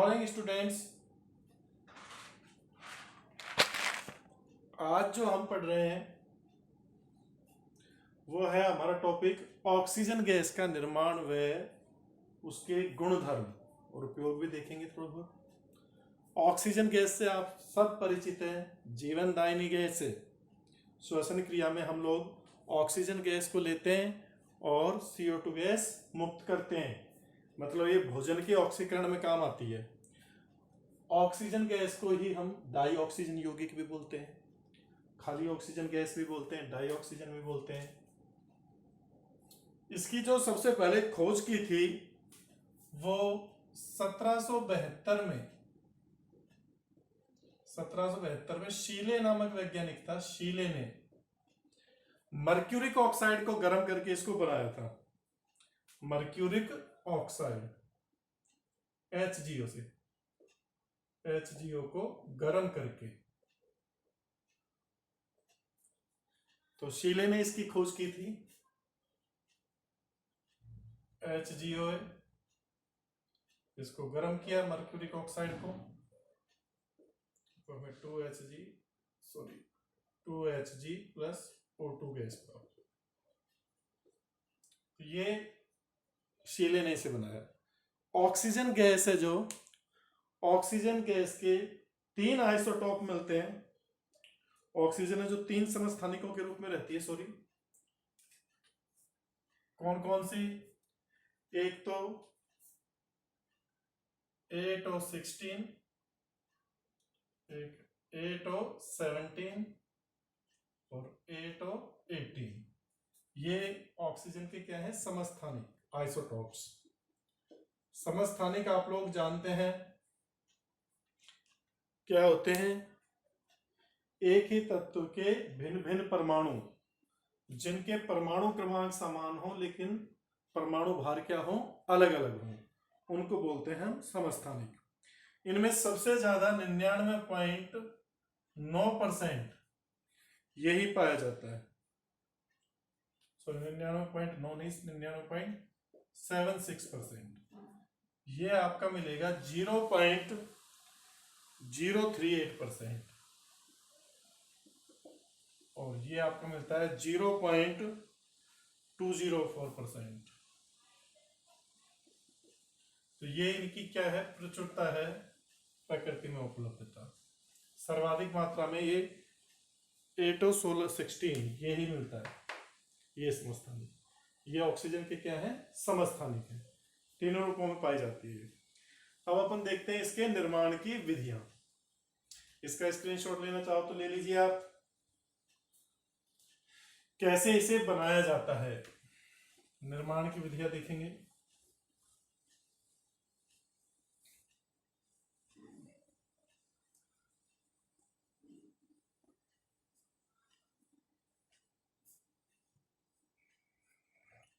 Morning students. आज जो हम पढ़ रहे हैं वो है हमारा टॉपिक ऑक्सीजन गैस का निर्माण व उसके गुणधर्म और उपयोग भी देखेंगे थोड़ा बहुत। ऑक्सीजन गैस से आप सब परिचित हैं, जीवनदायिनी गैस है। श्वसन क्रिया में हम लोग ऑक्सीजन गैस को लेते हैं और CO2 गैस मुक्त करते हैं, मतलब ये भोजन के ऑक्सीकरण में काम आती है। ऑक्सीजन गैस को ही हम डाई ऑक्सीजन यौगिक भी बोलते हैं, खाली ऑक्सीजन गैस भी बोलते हैं, डाई ऑक्सीजन भी बोलते हैं। इसकी जो सबसे पहले खोज की थी वो 1772 में शीले नामक वैज्ञानिक था। शीले ने मर्क्यूरिक ऑक्साइड को गर्म करके इसको बनाया था। मर्क्यूरिक ऑक्साइड HgO से, HgO को गर्म करके, तो शीले ने इसकी खोज की थी। HgO है, इसको गर्म किया मर्क्यूरिक ऑक्साइड को, तो हमें 2Hg प्लस O2 गैस प्राप्त। तो ये शीले ने इसे बनाया। ऑक्सीजन गैस है जो, ऑक्सीजन गैस के 3 आइसोटॉप मिलते हैं। ऑक्सीजन है जो 3 समस्थानिकों के रूप में रहती है। कौन कौन सी? एक तो 8O16, एक 8O17 और 8O18। ये ऑक्सीजन के क्या है? समस्थानिक आइसोटॉप्स। समस्थानिक आप लोग जानते हैं क्या होते हैं? एक ही तत्व के भिन्न भिन्न परमाणु, जिनके परमाणु क्रमांक समान हो लेकिन परमाणु भार क्या हो? अलग अलग हो, उनको बोलते हैं हम समस्थानिक। इनमें सबसे ज्यादा 99.9% यही पाया जाता है। 99.9 नहीं, 99.76%। ये आपका मिलेगा 0.038%, और ये आपको मिलता है 0.204%। तो ये इनकी क्या है? प्रचुरता है, प्रकृति में उपलब्धता। सर्वाधिक मात्रा में ये 8O16 यही मिलता है। ये समस्थानिक, ये ऑक्सीजन के क्या है? समस्थानिक है, तीनों रूपों में पाई जाती है। अब अपन देखते हैं इसके निर्माण की विधियां। इसका स्क्रीनशॉट लेना चाहो तो ले लीजिए आप। कैसे इसे बनाया जाता है, निर्माण की विधियां देखेंगे।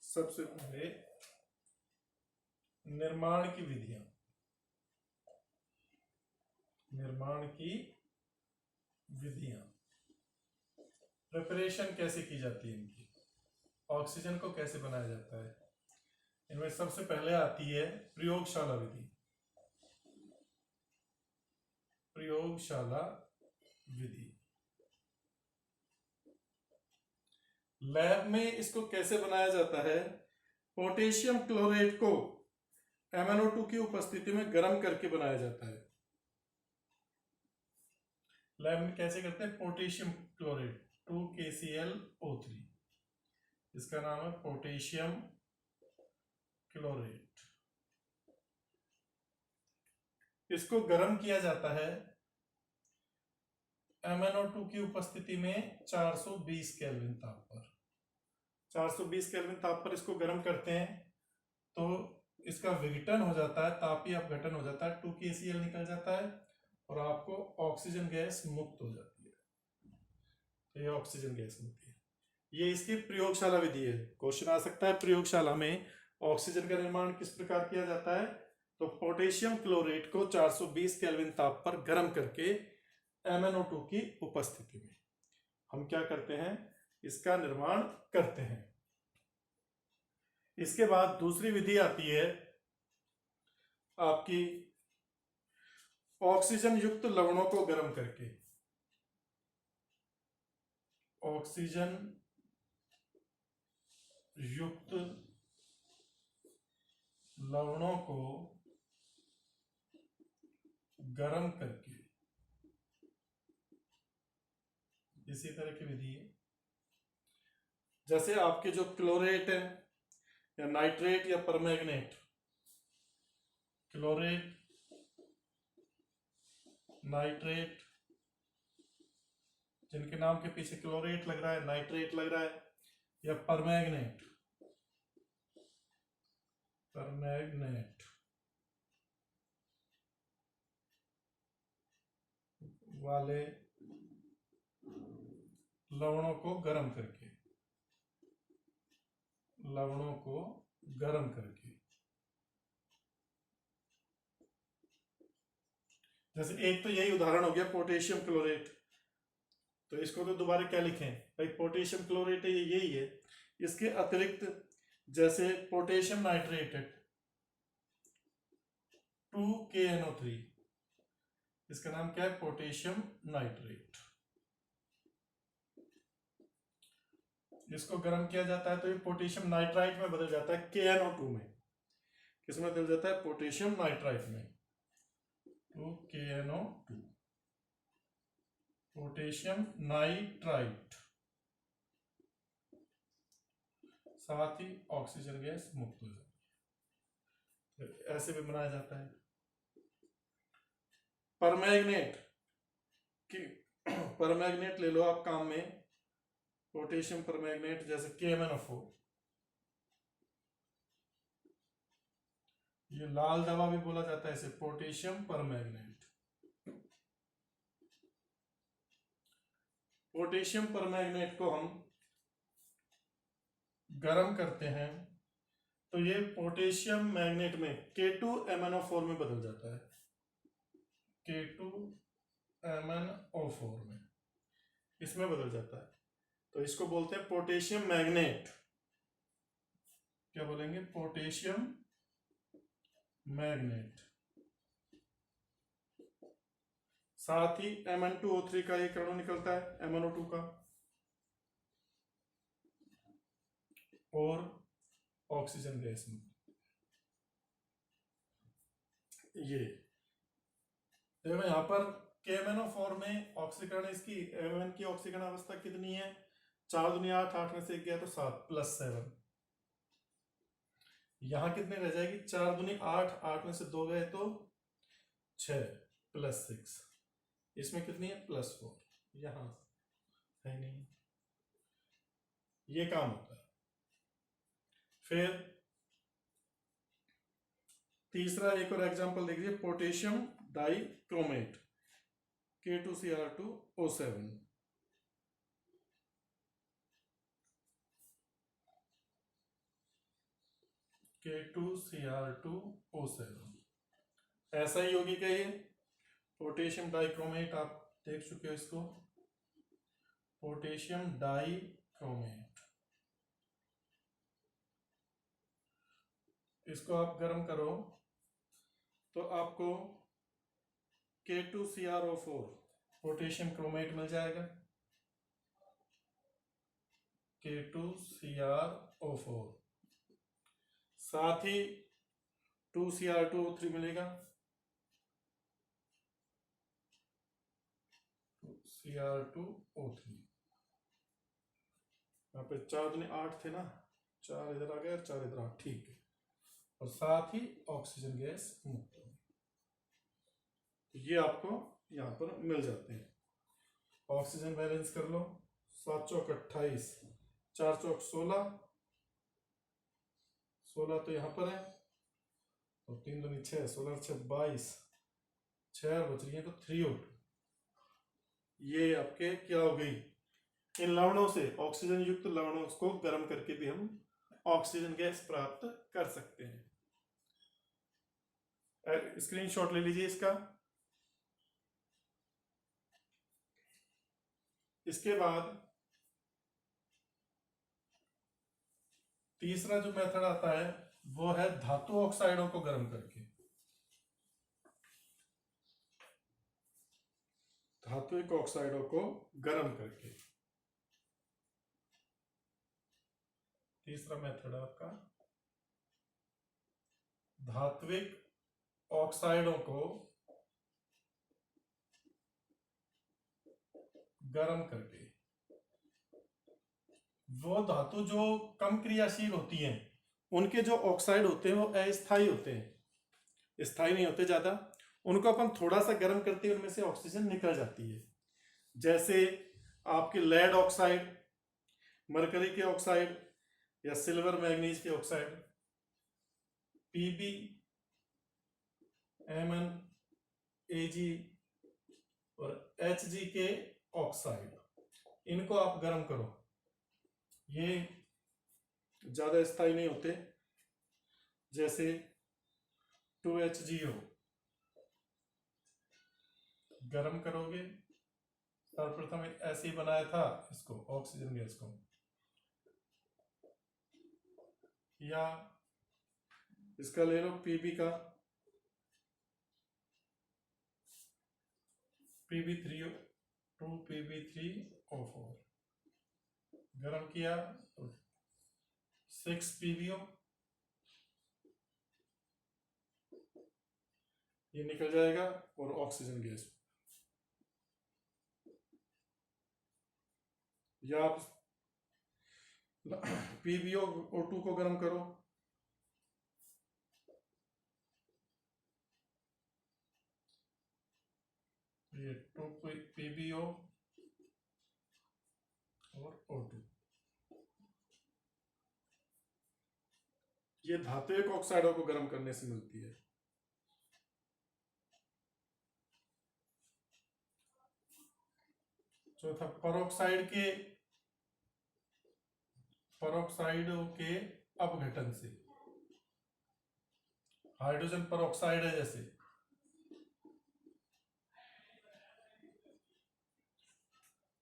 सबसे पहले निर्माण की विधियां, निर्माण की विधियां, प्रिपरेशन कैसे की जाती है इनकी, ऑक्सीजन को कैसे बनाया जाता है। इनमें सबसे पहले आती है प्रयोगशाला विधि। प्रयोगशाला विधि, लैब में इसको कैसे बनाया जाता है? पोटेशियम क्लोरेट को MnO2 की उपस्थिति में गर्म करके बनाया जाता है। लैब में कैसे करते हैं? पोटेशियम क्लोरेट 2KClO3, इसका नाम है पोटेशियम क्लोरेट। इसको गर्म किया जाता है MnO2 की उपस्थिति में 420 केल्विन ताप पर। 420 केल्विन ताप पर इसको गर्म करते हैं तो इसका विघटन हो जाता है, तापीय अपघटन हो जाता है, 2KCl निकल जाता है और आपको ऑक्सीजन गैस मुक्त हो जाती है। तो ये ऑक्सीजन गैस मिलती है। ये इसकी प्रयोगशाला विधि है। क्वेश्चन आ सकता है प्रयोगशाला में ऑक्सीजन का निर्माण किस प्रकार किया जाता है? तो पोटेशियम क्लोरेट को 420 केल्विन ताप पर गर्म करके MnO2 की उपस्थिति में हम क्या करते हैं? इसका निर्माण करते हैं। इसके बाद दूसरी विधि आती है आपकी ऑक्सीजन युक्त लवणों को गर्म करके, ऑक्सीजन युक्त लवणों को गर्म करके, इसी तरह की विधि है। जैसे आपके जो क्लोरेट है या नाइट्रेट या परमैंगनेट, क्लोरेट, नाइट्रेट, जिनके नाम के पीछे क्लोरेट लग रहा है, नाइट्रेट लग रहा है, या परमैंगनेट, परमैंगनेट वाले लवणों को गर्म करके, लवणों को गर्म करके, जैसे एक तो यही उदाहरण हो गया पोटेशियम क्लोरेट, तो इसको तो दोबारा क्या लिखें भाई, पोटेशियम क्लोरेट है, यही है। इसके अतिरिक्त जैसे पोटेशियम नाइट्रेट है 2KNO3, इसका नाम क्या है, पोटेशियम नाइट्रेट। इसको गर्म किया जाता है तो ये पोटेशियम नाइट्राइट में बदल जाता है, KNO2 में। किसमें बदल जाता है, पोटेशियम नाइट्राइट में, 2KNO2, पोटेशियम नाइट्राइट। साथ ही ऑक्सीजन गैस मुक्त हो जाती है। ऐसे भी बनाया जाता है। परमैंगनेट की, परमैंगनेट ले लो आप काम में, पोटेशियम परमैंगनेट, जैसे KMnO4, ये लाल दवा भी बोला जाता है इसे, पोटेशियम परमैंगनेट। पोटेशियम परमैंगनेट को हम गर्म करते हैं तो ये पोटेशियम मैग्नेट में K2MnO4 में बदल जाता है, K2MnO4 में, इसमें बदल जाता है। तो इसको बोलते हैं पोटेशियम मैग्नेट। क्या बोलेंगे, पोटेशियम मैग्नेट। साथ ही Mn2O3 का एक अणु निकलता है, MnO2 का, और ऑक्सीजन गैस में। ये देखो यहां पर KMnO4 में ऑक्सीकरण, इसकी Mn की ऑक्सीकरण अवस्था कितनी है, 4 दूनी 8, 8 में से 1 गया तो 7 +7। यहां कितने रह जाएगी, 4 दूनी 8, 8 में से 2 गए तो 6 +6। इसमें कितनी है, +4। यहां है नहीं, ये काम होता है। फिर तीसरा एक और एग्जांपल देख लीजिए, पोटेशियम डाइक्रोमेट, K2Cr2O7। K2Cr2O7 ऐसा ही होगी क्या ये, पोटेशियम डाइक्रोमेट, आप देख चुके हो इसको, पोटेशियम डाइक्रोमेट। इसको आप गर्म करो तो आपको K2CrO4 पोटेशियम क्रोमेट मिल जाएगा, K2CrO4। साथ ही 2Cr2O3 मिलेगा, Cr2O3। यहाँ पे 4 दूनी 8 थे ना, 4 इधर आ गया, 4 इधर आ, ठीक है। और साथ ही ऑक्सीजन गैस मुक्त होगी। ये आपको यहाँ पर मिल जाते हैं। ऑक्सीजन बैलेंस कर लो, 7 चौक 28, 4 चौक 16, 16 तो यहाँ पर है, तो 3 दूनी 6, 16 6 22, 6 बच रही है तो 3O2। ये आपके क्या हो गई, इन लवणों से, ऑक्सीजन युक्त लवणों को गर्म करके भी हम ऑक्सीजन गैस प्राप्त कर सकते हैं। स्क्रीनशॉट ले लीजिए इसका। इसके बाद तीसरा जो मेथड आता है वो है धातु ऑक्साइडों को गर्म करके। धात्विक ऑक्साइडों को गर्म करके। तीसरा मेथड है आपका धात्विक ऑक्साइडों को गर्म करके। वो धातु जो कम क्रियाशील होती हैं उनके जो ऑक्साइड होते हैं वो अस्थायी होते हैं, स्थायी नहीं होते ज्यादा। उनको अपन थोड़ा सा गर्म करते हैं, उनमें से ऑक्सीजन निकल जाती है। जैसे आपके लेड ऑक्साइड, मरकरी के ऑक्साइड या सिल्वर मैग्नीज के ऑक्साइड, पीबी, एमएन, एजी और एचजी के ऑक्साइड, इनको आप गर्म करो। ये ज्यादा स्थायी नहीं होते। जैसे 2HgO गर्म करोगे, सर्वप्रथम ऐसे ही बनाया था इसको, ऑक्सीजन गैस को, या इसका ले लो पीबी का, PB3O 2PB3O4 गर्म किया तो 6PbO, ये निकल जाएगा और ऑक्सीजन गैस। या आप PbO2 को गर्म करो, ये 2PbO और O2, ये धात्विक ऑक्साइडों को गर्म करने से मिलती है। चौथा परोक्साइडों के अपघटन से। हाइड्रोजन परोक्साइड है जैसे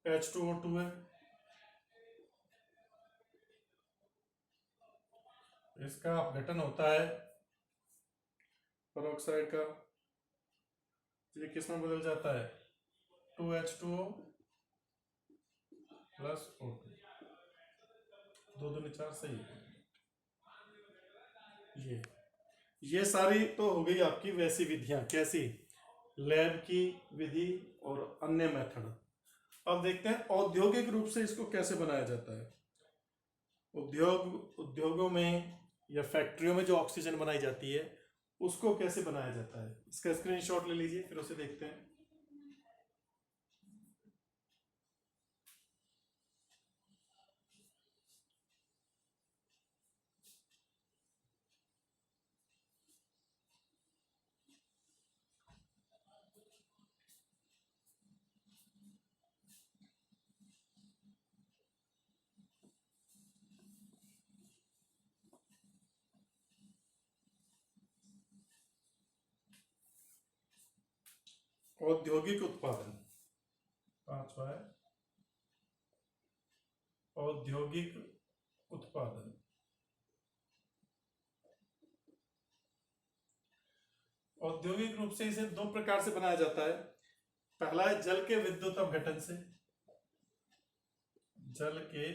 H2O2 है, इसका अपघटन होता है परोक्साइड का, ये किस में बदल जाता है 2H2O प्लस O2, 2 दूनी 4 सही है। ये सारी तो हो गई आपकी वैसी विधियां, कैसी, लैब की विधि और अन्य मेथड। अब देखते हैं औद्योगिक रूप से इसको कैसे बनाया जाता है। उद्योगों में या फैक्ट्रियों में जो ऑक्सीजन बनाई जाती है उसको कैसे बनाया जाता है, इसका स्क्रीनशॉट ले लीजिए, फिर उसे देखते हैं। औद्योगिक उत्पादन, पांचवा है औद्योगिक उत्पादन। औद्योगिक रूप से इसे 2 प्रकार से बनाया जाता है। पहला है जल के विद्युत अपघटन से, जल के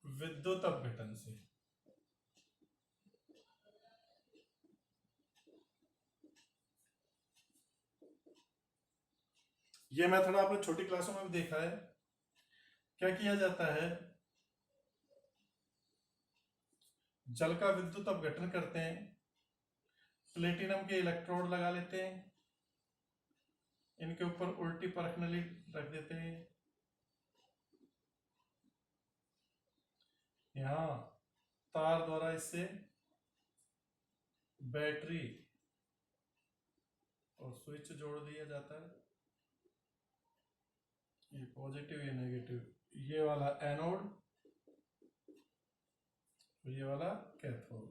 विद्युत अपघटन से। यह मेथड आपने छोटी क्लासों में भी देखा है। क्या किया जाता है, जल का विद्युत अपघटन करते हैं, प्लेटिनम के इलेक्ट्रोड लगा लेते हैं, इनके ऊपर उल्टी परख नली रख देते हैं, यहां तार द्वारा इससे बैटरी और स्विच जोड़ दिया जाता है, ये पॉजिटिव ये नेगेटिव, ये वाला एनोड ये वाला कैथोड।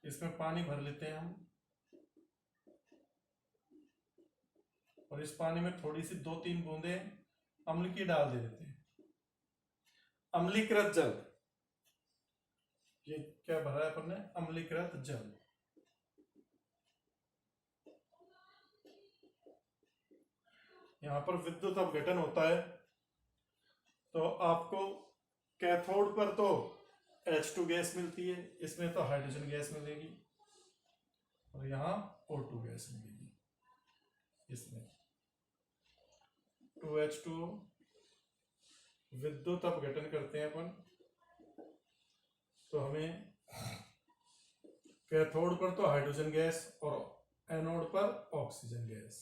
इसमें पानी भर लेते हैं हम और इस पानी में थोड़ी सी 2-3 बूंदे अम्ल की डाल दे देते हैं, अम्लीकृत जल। ये क्या भरा है अपन ने, अम्लीकृत जल। यहाँ पर विद्युत अपघटन होता है, तो आपको कैथोड पर तो H2 गैस मिलती है, इसमें तो हाइड्रोजन गैस मिलेगी, और यहाँ O2 गैस मिलेगी। इसमें 2H2O विद्युत अपघटन करते हैं अपन, तो हमें कैथोड पर तो हाइड्रोजन गैस और एनोड पर ऑक्सीजन गैस,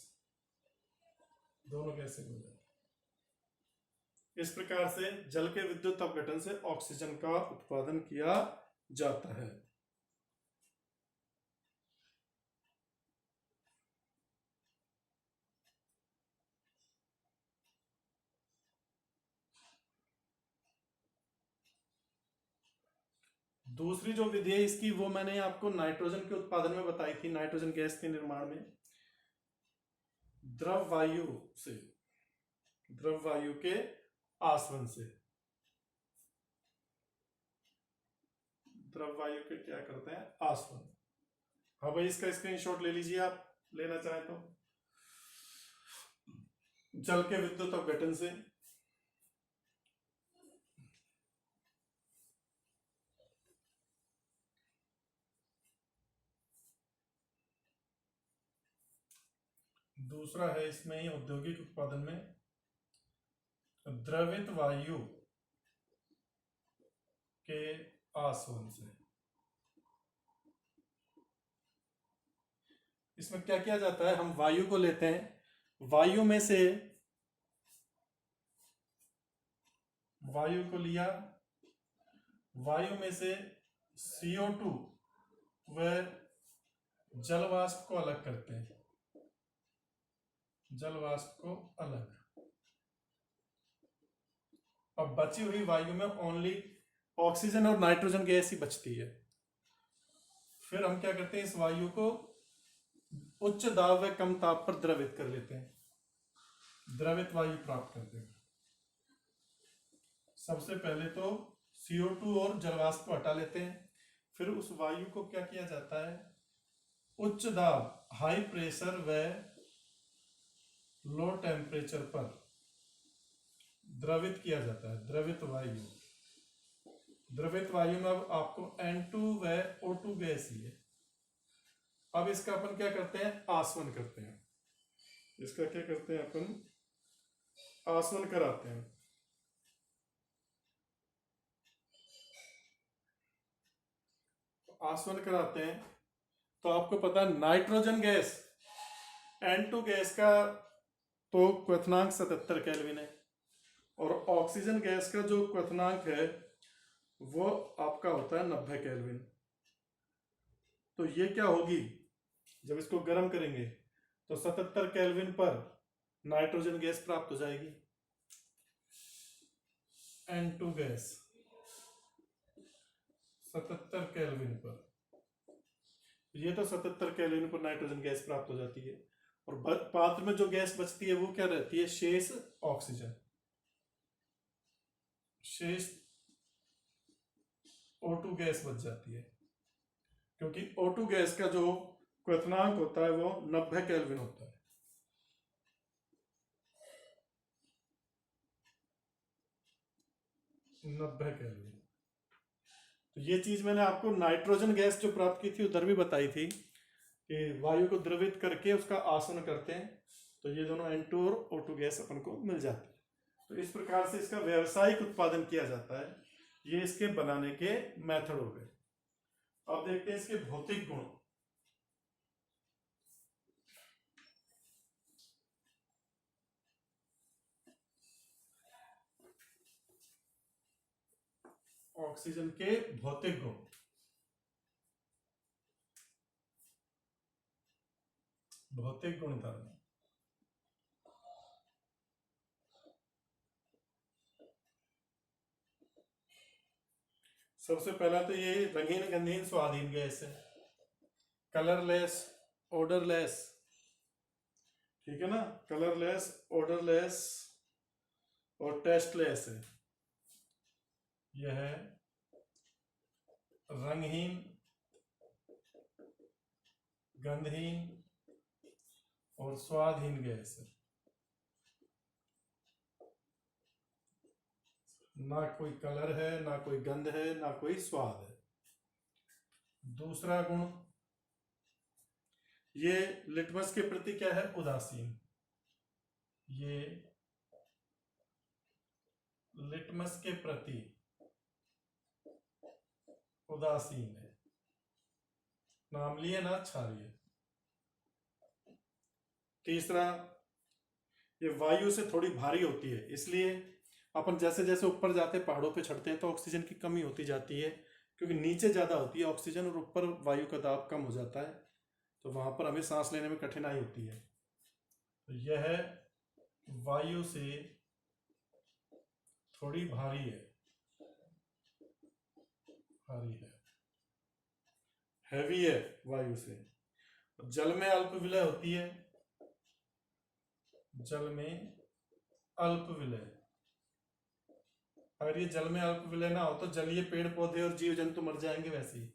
दोनों गैसें मिल जाती। इस प्रकार से जल के विद्युत अपघटन से ऑक्सीजन का उत्पादन किया जाता है। दूसरी जो विधि है इसकी, वो मैंने आपको नाइट्रोजन के उत्पादन में बताई थी, नाइट्रोजन गैस के निर्माण में द्रव वायु से, द्रव वायु के आसवन से। द्रव वायु के क्या करते हैं, आसवन। हाँ भाई, इसका स्क्रीनशॉट ले लीजिए आप, लेना चाहे तो। जल के विद्युत अपघटन से दूसरा है इसमें ही औद्योगिक उत्पादन में द्रवित वायु के आसवन से। इसमें क्या किया जाता है, हम वायु को लेते हैं, वायु में से वायु को लिया, वायु में से CO2 व जल वाष्प को अलग करते हैं, जल वाष्प को अलग। अब बची हुई वायु में ओनली ऑक्सीजन और नाइट्रोजन गैस ही बचती है। फिर हम क्या करते हैं, इस वायु को उच्च दाब व कम ताप पर द्रवित कर लेते हैं, द्रवित वायु प्राप्त करते हैं। सबसे पहले तो CO2 और जलवाष्प को हटा लेते हैं, फिर उस वायु को क्या किया जाता है, उच्च दाब हाई प्रेशर व लो टेम्परेचर पर द्रवित किया जाता है, द्रवित वायु। द्रवित वायु में अब आपको N2 व O2 गैस ही है। अब इसका अपन क्या करते हैं, आसवन करते हैं। इसका क्या करते हैं अपन, आसवन कराते हैं। आसवन कराते हैं तो आपको पता है नाइट्रोजन गैस N2 गैस का तो क्वथनांक 77 केल्विन है, और ऑक्सीजन गैस का जो क्वथनांक है वो आपका होता है 90 केल्विन। तो ये क्या होगी, जब इसको गर्म करेंगे तो 77 केल्विन पर नाइट्रोजन गैस प्राप्त हो जाएगी, N2 गैस 77 केल्विन पर। ये तो 77 केल्विन पर नाइट्रोजन गैस प्राप्त हो जाती है, और पात्र में जो गैस बचती है वो क्या रहती है, शेष ऑक्सीजन, शेष O2 गैस बच जाती है, क्योंकि O2 गैस का जो क्वथनांक होता है वो 90 केल्विन होता है। नब्बे केल्विन। तो ये चीज मैंने आपको नाइट्रोजन गैस जो प्राप्त की थी उधर भी बताई थी कि वायु को द्रवित करके उसका आसवन करते हैं, तो ये दोनों N2 और O2 गैस अपन को मिल जाती है। तो इस प्रकार से इसका व्यावसायिक उत्पादन किया जाता है। ये इसके बनाने के मेथड हो गए। अब देखते हैं इसके भौतिक गुण। ऑक्सीजन के भौतिक गुण। भौतिक गुण धर्म। सबसे पहला तो ये रंगीन गंधहीन स्वादहीन गैस है, कलरलेस, ओडरलेस, ठीक है ना, कलरलेस, ओडरलेस और टेस्टलेस है। यह है रंगहीन, गंधहीन और स्वादहीन गैस है। ना कोई कलर है, ना कोई गंध है, ना कोई स्वाद है। दूसरा गुण, ये लिटमस के प्रति क्या है, उदासीन। ये लिटमस के प्रति उदासीन है। नाम लिए ना क्षारीय। तीसरा, ये वायु से थोड़ी भारी होती है, इसलिए अपन जैसे जैसे ऊपर जाते हैं, पहाड़ों पे चढ़ते हैं, तो ऑक्सीजन की कमी होती जाती है, क्योंकि नीचे ज्यादा होती है ऑक्सीजन और ऊपर वायु का दाब कम हो जाता है, तो वहां पर हमें सांस लेने में कठिनाई होती है। तो यह वायु से थोड़ी भारी है, भारी है, हैवी है वायु से। जल में अल्प विलय होती है, जल में अल्प विलय। अगर ये जल में अल्प विलय ना हो तो जलीय पेड़ पौधे और जीव जंतु मर जाएंगे वैसे ही।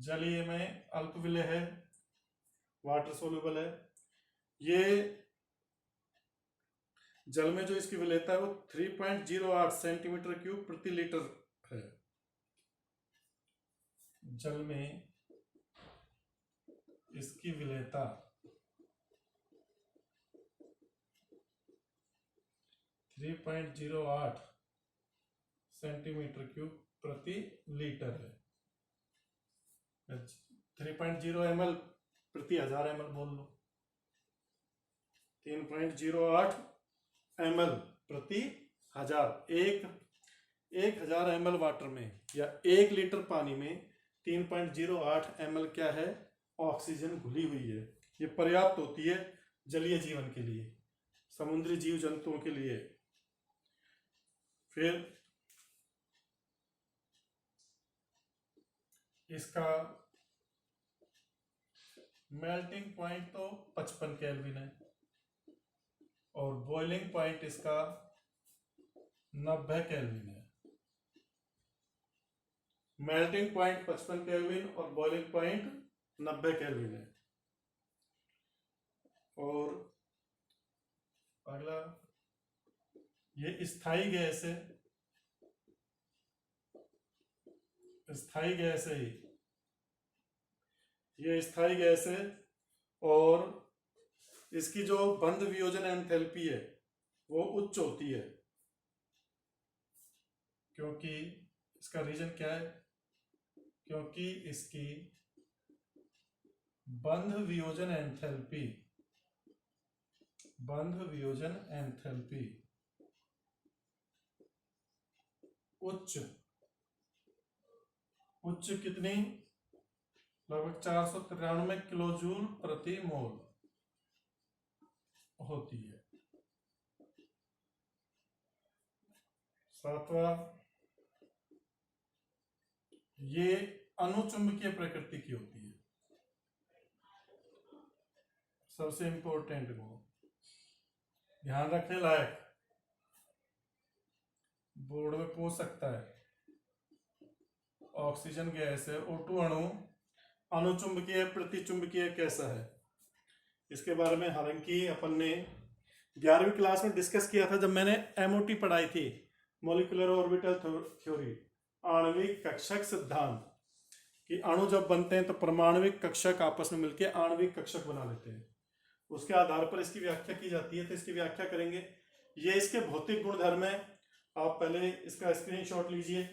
जलीय में अल्प विलय है, वाटर सोल्यूबल है। ये जल में जो इसकी विलेयता है वो 3.08 सेंटीमीटर क्यूब प्रति लीटर है। जल में इसकी विलेयता 3.08 सेंटीमीटर क्यूब प्रति लीटर है। 3.0 ml प्रति 1000 ml बोल लो। 3.08 ml प्रति 1000। 1000 ml वाटर में या 1 लीटर पानी में 3.08 ml क्या है, ऑक्सीजन घुली हुई है। ये पर्याप्त होती है जलीय जीवन के लिए, समुद्री जीव जंतुओं के लिए। फिर इसका मेल्टिंग पॉइंट तो 55 केल्विन है और बॉइलिंग पॉइंट इसका 90 केल्विन है। मेल्टिंग पॉइंट 55 केल्विन और बॉइलिंग पॉइंट 90 केल्विन है। और अगला, ये स्थायी गैस है, स्थायी गैस है, ये स्थायी गैस है। और इसकी जो बंध वियोजन एंथैल्पी है वो उच्च होती है, क्योंकि इसका रीजन क्या है, क्योंकि इसकी बंध वियोजन एंथैल्पी, बंध वियोजन एंथैल्पी उच्च, उच्च कितनी, लगभग 493 किलोजूल प्रति मोल होती है। सातवां, ये अनुचुंबकीय प्रकृति की होती है। सबसे इंपॉर्टेंट गुण, ध्यान रखने लायक, बोर्ड में पूछ सकता है। ऑक्सीजन गैस है, O2 अणु अनुचुंबकीय प्रतिचुंबकीय कैसा है, इसके बारे में हालांकि अपन ने 11वीं क्लास में डिस्कस किया था, जब मैंने MOT पढ़ाई थी, मॉलिक्यूलर ऑर्बिटल थ्योरी, आणविक कक्षक सिद्धांत, कि अणु जब बनते हैं तो परमाणविक कक्षक आपस में मिलकर आणविक कक्षक बना लेते हैं, उसके आधार पर इसकी व्याख्या की जाती है। तो इसकी व्याख्या करेंगे। ये इसके भौतिक गुणधर्म है, आप पहले इसका स्क्रीनशॉट लीजिए।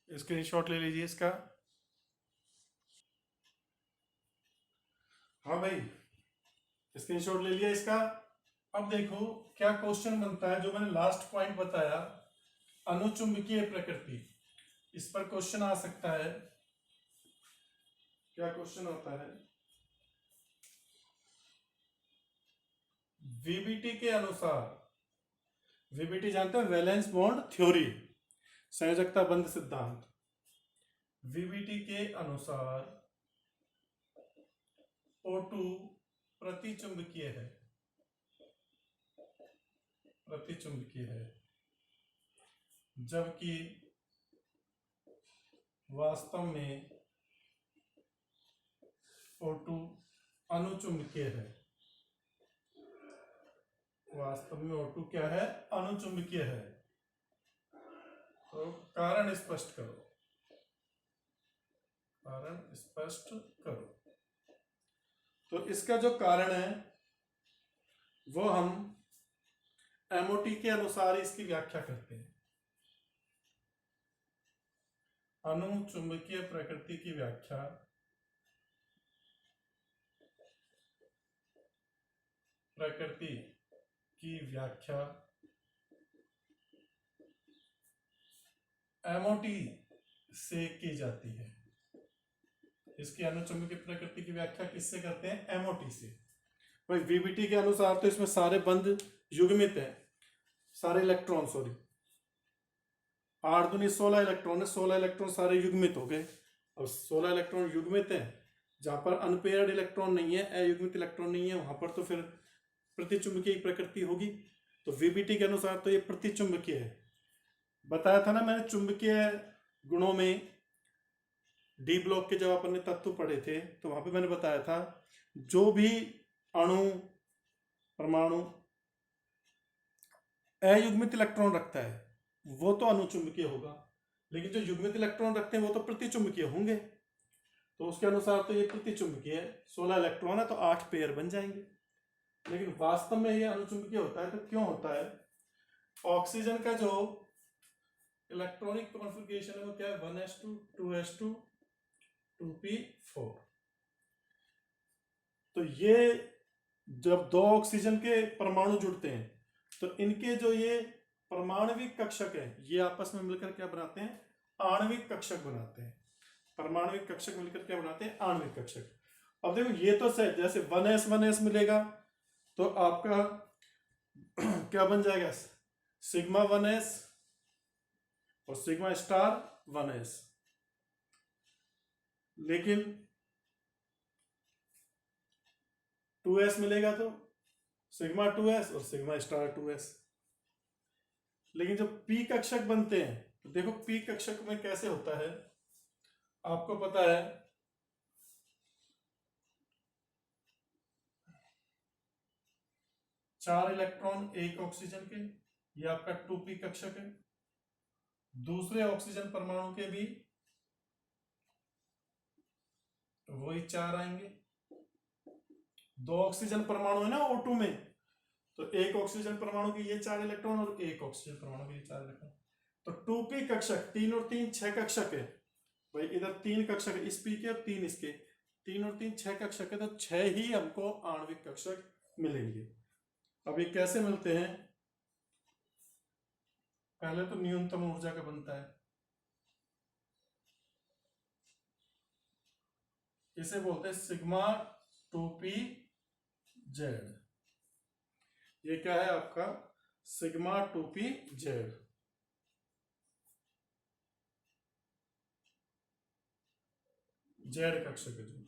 स्क्रीनशॉट ले लीजिए इसका। हाँ भाई, स्क्रीनशॉट ले लिया इसका। अब देखो क्या क्वेश्चन बनता है, जो मैंने लास्ट पॉइंट बताया, अनुचुंबकीय प्रकृति, इस पर क्वेश्चन आ सकता है। क्या क्वेश्चन होता है, VBT के अनुसार, VBT जानते हैं, वैलेंस बॉन्ड थ्योरी, संयोजकता बंध सिद्धांत। VBT के अनुसार O2 प्रतिचुंबकीय है, प्रतिचुंबकीय है, जबकि वास्तव में O2 अनुचुंबकीय है। वास्तव में O2 क्या है? अनुचुंबकीय है। तो कारण स्पष्ट करो, कारण स्पष्ट करो। तो इसका जो कारण है वो हम MOT के अनुसार इसकी व्याख्या करते हैं। अनुचुंबकीय प्रकृति की व्याख्या MOT से की जाती है। इसकी अनुचुंबकीय प्रकृति की व्याख्या किससे करते हैं? MOT से। भाई VBT के अनुसार तो इसमें सारे बंध युग्मित हैं, सारे इलेक्ट्रॉन, सॉरी 8 दूनी 16 इलेक्ट्रॉन है, 16 इलेक्ट्रॉन सारे युग्मित हो गए। अब 16 इलेक्ट्रॉन युग्मित हैं, जहां पर अनपेयर्ड इलेक्ट्रॉन नहीं है, अयुग्मित इलेक्ट्रॉन नहीं है, वहां पर तो फिर प्रतिचुंबकीय प्रकृति होगी। तो VBT के अनुसार तो ये प्रतिचुंबकीय है। बताया था ना मैंने, चुंबकीय गुणों में डी ब्लॉक के जब अपन ने तत्व पढ़े थे तो वहां पे मैंने बताया था जो भी अणु परमाणु अयुग्मित इलेक्ट्रॉन रखता है वो तो अनुचुंबकीय होगा, लेकिन जो युग्मित इलेक्ट्रॉन रखते हैं वो तो प्रतिचुंबकीय होंगे। तो उसके अनुसार तो ये प्रतिचुंबकीय है। 16 इलेक्ट्रॉन है तो 8 पेयर बन जाएंगे। लेकिन वास्तव में ये अनुचुंबकीय होता है। तो क्यों होता है? ऑक्सीजन का जो इलेक्ट्रॉनिक कॉन्फ़िगरेशन है वो क्या है? 1s2 2s2 2p4। तो ये जब दो ऑक्सीजन के परमाणु जुड़ते हैं तो इनके जो ये परमाणविक कक्षक है ये आपस में मिलकर क्या बनाते हैं? आणविक कक्षक बनाते हैं। परमाणविक कक्षक मिलकर क्या बनाते हैं? आणविक कक्षक। अब देखो ये तो सही, जैसे 1s मिलेगा तो आपका क्या बन जाएगा? सिग्मा 1s और सिग्मा स्टार 1s। लेकिन 2s मिलेगा तो सिग्मा 2s और सिग्मा स्टार 2s। लेकिन जब p कक्षक बनते हैं तो देखो p कक्षक में कैसे होता है, आपको पता है चार इलेक्ट्रॉन एक ऑक्सीजन के, ये आपका 2p कक्षक है। दूसरे ऑक्सीजन परमाणु के भी वही 4 आएंगे। दो ऑक्सीजन परमाणु है ना O2 में, तो एक ऑक्सीजन परमाणु के ये 4 इलेक्ट्रॉन और एक ऑक्सीजन परमाणु के ये 4 इलेक्ट्रॉन। तो 2p कक्षक 3 और 3 6 कक्षक है। भाई इधर 3 कक्षक है इस p के और 3 इसके, 3 और 3 6 कक्षक है, तो 6 ही हमको आणविक कक्षक मिलेंगे। अब ये कैसे मिलते हैं? पहले तो न्यूनतम ऊर्जा का बनता है, इसे बोलते हैं सिग्मा 2p(z). ये क्या है आपका? Sigma 2p(z). जेड कक्षक है जो,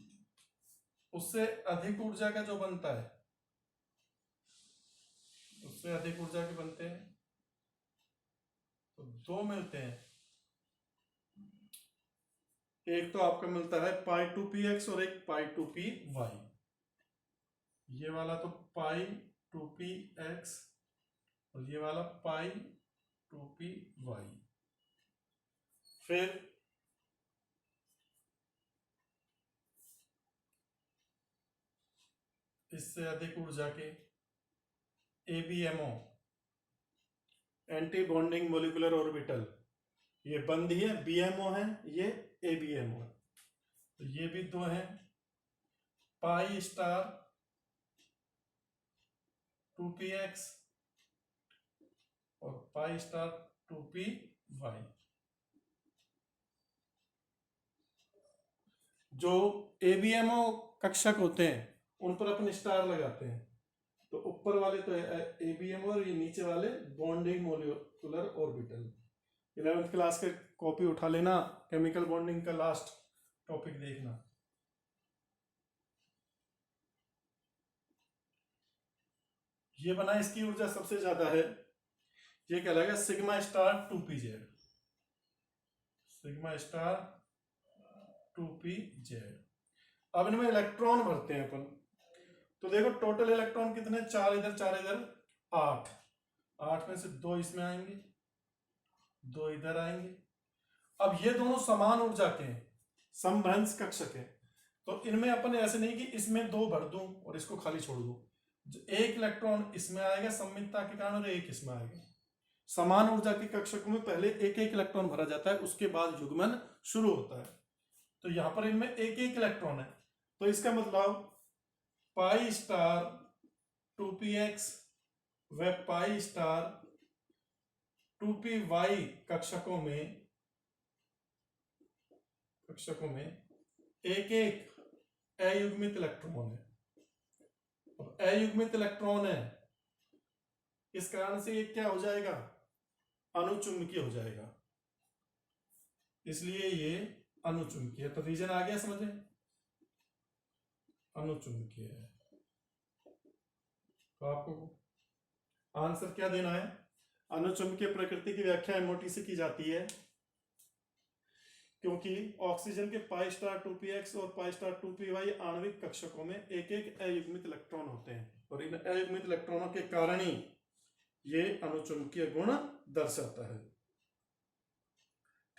उससे अधिक ऊर्जा का जो बनता है, उससे अधिक ऊर्जा के बनते हैं तो दो मिलते हैं। एक तो आपका मिलता है π2px और एक π2py। ये वाला तो π2px और ये वाला π2py। फिर इससे अधिक ऊर्जा के ABMO, anti bonding molecular orbital, ये बंद ही है, BMO है, ये ABMO है। तो ये भी दो हैं, पाई स्टार 2px और पाई स्टार 2py। जो ABMO कक्षक होते हैं उन पर अपन स्टार लगाते हैं, तो ऊपर वाले तो ABMO और ये नीचे वाले bonding molecular orbital. 11th class के कॉपी उठा लेना, केमिकल बॉन्डिंग का लास्ट टॉपिक देखना। ये बना, इसकी ऊर्जा सबसे ज्यादा है, ये कहलाएगा sigma star 2pz। Sigma star 2pz। अब इनमें इलेक्ट्रॉन भरते हैं अपन, तो देखो टोटल इलेक्ट्रॉन कितने, 4 इधर 4 इधर, 8। 8 में से 2 इसमें आएंगे, 2 इधर आएंगे। अब ये दोनों समान ऊर्जा के हैं, समभ्रंश कक्षक है, तो इनमें अपन ऐसे नहीं कि इसमें 2 भर दूं और इसको खाली छोड़ दूं। एक इलेक्ट्रॉन इसमें आएगा सममितता के कारण और एक इसमें आएगा। समान ऊर्जा के कक्षकों में पहले एक एक इलेक्ट्रॉन भरा जाता है, उसके बाद युग्मन शुरू होता है। तो यहां पर इनमें एक एक इलेक्ट्रॉन है, तो इसका मतलब पाई स्टार 2px व पाई स्टार 2py कक्षकों में एक एक अयुग्मित इलेक्ट्रॉन है। अब अयुग्मित इलेक्ट्रॉन है, इस कारण से ये क्या हो जाएगा, अनुचुंबकीय हो जाएगा, इसलिए ये अनुचुंबकीय। तो रीजन आ गया समझ में, अनुचुंबकीय है। तो आपको आंसर क्या देना है, अनुचुंबकीय प्रकृति की व्याख्या एमओटी से की जाती है, क्योंकि ऑक्सीजन के पाई स्टार 2px और पाई स्टार 2py आणविक कक्षकों में एक एक अयुग्मित इलेक्ट्रॉन होते हैं, और इन अयुग्मित इलेक्ट्रॉनों के कारण ही ये अनुचुंबकीय गुण दर्शाता है।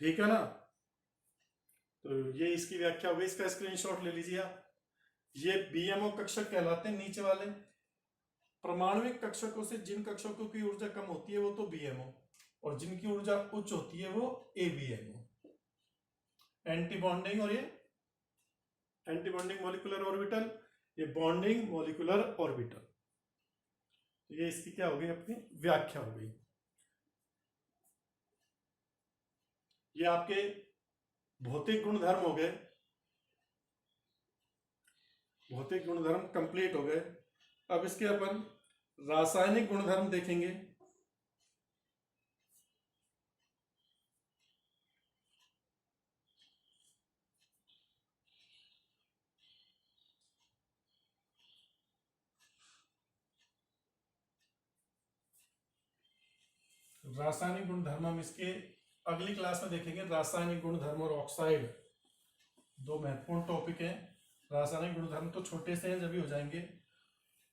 ठीक है ना, तो ये इसकी व्याख्या हो गई। इसका स्क्रीनशॉट ले लीजिए आप। ये बीएमओ कक्षक कहलाते हैं नीचे वाले। परमाणुविक कक्षकों से जिन कक्षकों की ऊर्जा कम होती है वो तो बीएमओ, और जिनकी ऊर्जा उच्च होती है वो एबीएमओ। एंटी बॉन्डिंग, और ये एंटी बॉन्डिंग मॉलिक्यूलर ऑर्बिटल, ये बॉन्डिंग मॉलिक्यूलर ऑर्बिटल। ये इसकी क्या हो गई, अपनी व्याख्या हो गई। ये आपके भौतिक गुणधर्म हो गए, भौतिक गुणधर्म कंप्लीट हो गए। अब इसके अपन रासायनिक गुणधर्म देखेंगे। रासायनिक गुणधर्म हम इसके अगली क्लास में देखेंगे। रासायनिक गुणधर्म और ऑक्साइड दो महत्वपूर्ण टॉपिक हैं। रासायनिक गुणधर्म तो छोटे से हैं, जब भी हो जाएंगे,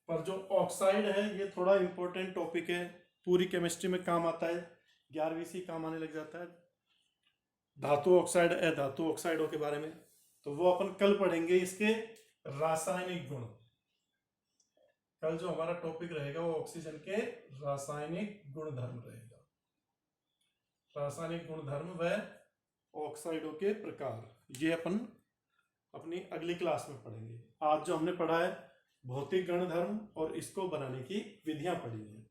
पर जो ऑक्साइड है ये थोड़ा इंपॉर्टेंट टॉपिक है, पूरी केमिस्ट्री में काम आता है, 11वीं से काम आने लग जाता है। धातु ऑक्साइड, अधातु ऑक्साइडों के बारे में तो वो अपन कल पढ़ेंगे, इसके रासायनिक गुण। कल जो हमारा टॉपिक रहेगा वो ऑक्सीजन के रासायनिक गुणधर्म रहेगा, रासायनिक गुणधर्म व ऑक्साइडों के प्रकार, ये अपन अपनी अगली क्लास में पढ़ेंगे। आज जो हमने पढ़ा है भौतिक गुणधर्म और इसको बनाने की विधियां पढ़ी है।